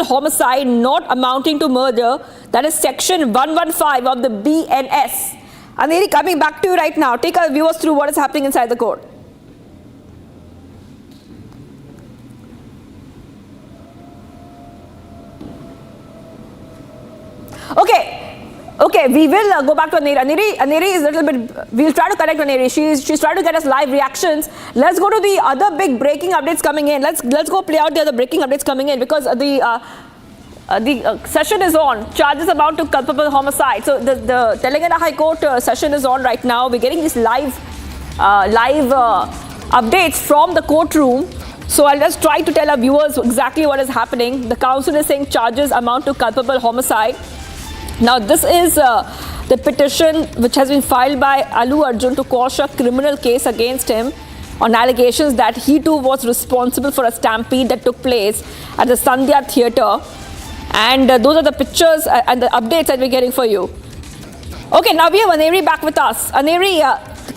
homicide not amounting to murder, that is section 115 of the BNS. Andheri, coming back to you right now. Take our viewers through what is happening inside the court. Okay, we will go back to Andheri. Andheri is a little bit, we'll try to connect Andheri. She's trying to get us live reactions. Let's go to the other big breaking updates coming in. Let's go play out the other breaking updates coming in, because the session is on. Charges about to culpable homicide. So the Telangana High Court session is on right now. We're getting these live updates from the courtroom. So I'll just try to tell our viewers exactly what is happening. The counsel is saying charges amount to culpable homicide. Now this is the petition which has been filed by Allu Arjun to quash a criminal case against him on allegations that he too was responsible for a stampede that took place at the Sandhya Theatre. And those are the pictures and the updates that we're getting for you. Okay, now we have Andheri back with us. Andheri,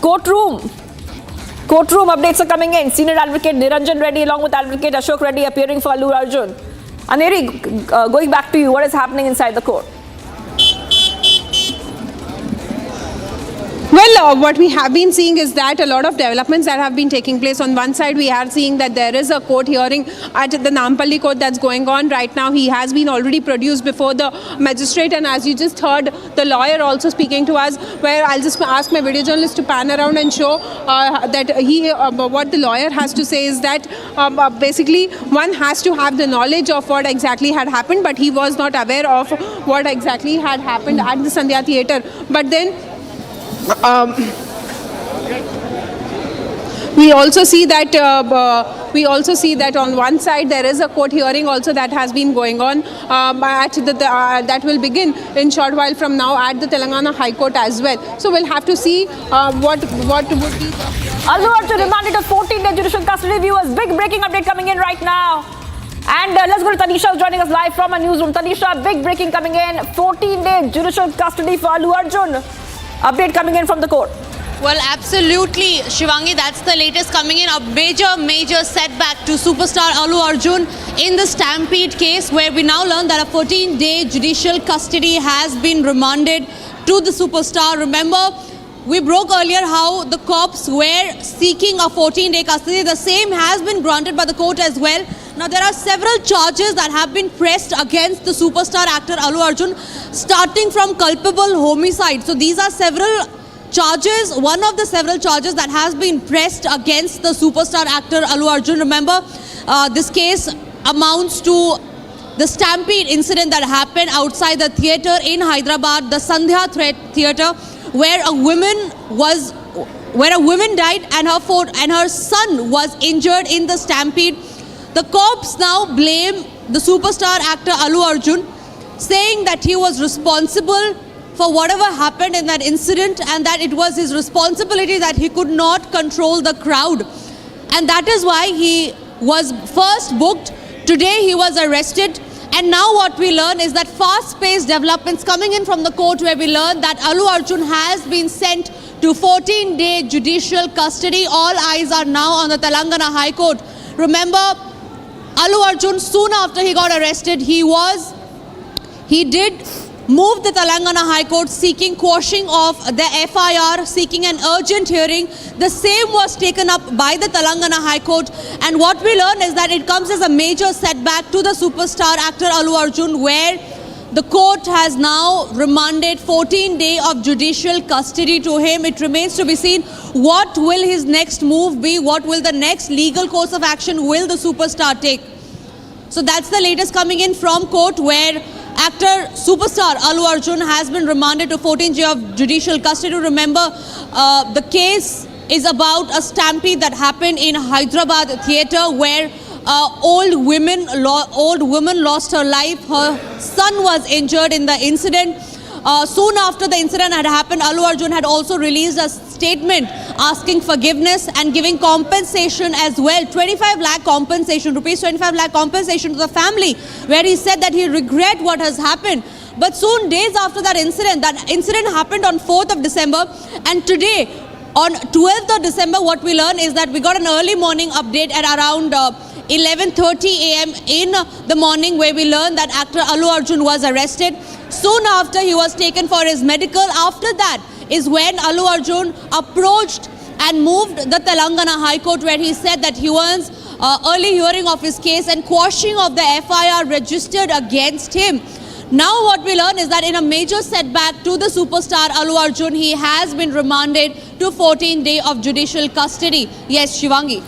courtroom updates are coming in. Senior Advocate Niranjan Reddy along with Advocate Ashok Reddy appearing for Allu Arjun. Andheri, going back to you, what is happening inside the court? Well, what we have been seeing is that a lot of developments that have been taking place. On one side, we are seeing that there is a court hearing at the Nampalli court that's going on right now. He has been already produced before the magistrate, and as you just heard, the lawyer also speaking to us, where I'll just ask my video journalist to pan around and show that what the lawyer has to say is that basically one has to have the knowledge of what exactly had happened, but he was not aware of what exactly had happened at the Sandhya Theatre. But then we also see that on one side there is a court hearing also that has been going on that will begin in short while from now at the Telangana High Court as well. So we'll have to see what would be. Allu Arjun remanded to 14-day judicial custody. Viewers, big breaking update coming in right now. And let's go to Tanisha, joining us live from a newsroom. Tanisha, big breaking coming in. 14-day judicial custody for Allu Arjun. Update coming in from the court. Well, absolutely, Shivangi, that's the latest coming in. A major setback to superstar Allu Arjun in the Stampede case, where we now learn that a 14-day judicial custody has been remanded to the superstar. Remember, we broke earlier how the cops were seeking a 14-day custody. The same has been granted by the court as well. Now, there are several charges that have been pressed against the superstar actor Allu Arjun, starting from culpable homicide. So these are several charges, one of the several charges that has been pressed against the superstar actor Allu Arjun. Remember, this case amounts to the stampede incident that happened outside the theatre in Hyderabad, the Sandhya Theatre, where a woman died and her son was injured in the stampede. The cops now blame the superstar actor Allu Arjun, saying that he was responsible for whatever happened in that incident and that it was his responsibility that he could not control the crowd. And that is why he was first booked. Today he was arrested. And now what we learn is that fast-paced developments coming in from the court, where we learn that Allu Arjun has been sent to 14-day judicial custody. All eyes are now on the Telangana High Court. Remember, Allu Arjun, soon after he got arrested, he did move the Telangana High Court seeking quashing of the FIR, seeking an urgent hearing. The same was taken up by the Telangana High Court. And what we learn is that it comes as a major setback to the superstar actor Allu Arjun, where the court has now remanded 14 days of judicial custody to him. It remains to be seen what will his next move be, what will the next legal course of action will the superstar take. So that's the latest coming in from court, where actor superstar Allu Arjun has been remanded to 14 days of judicial custody. Remember, the case is about a stampede that happened in Hyderabad theatre, where old woman lost her life. Her son was injured in the incident. Soon after the incident had happened, Allu Arjun had also released a statement asking forgiveness and giving compensation as well. 25 lakh compensation, rupees 25 lakh compensation to the family, where he said that he regret what has happened. But soon, days after that incident happened on 4th of December, and today, on 12th of December, what we learn is that we got an early morning update at around 11:30 a.m. in the morning, where we learned that actor Allu Arjun was arrested. Soon after, he was taken for his medical. After that is when Allu Arjun approached and moved the Telangana High Court, where he said that he wants early hearing of his case and quashing of the FIR registered against him. Now what we learn is that in a major setback to the superstar Allu Arjun, he has been remanded to 14 days of judicial custody. Yes, Shivangi.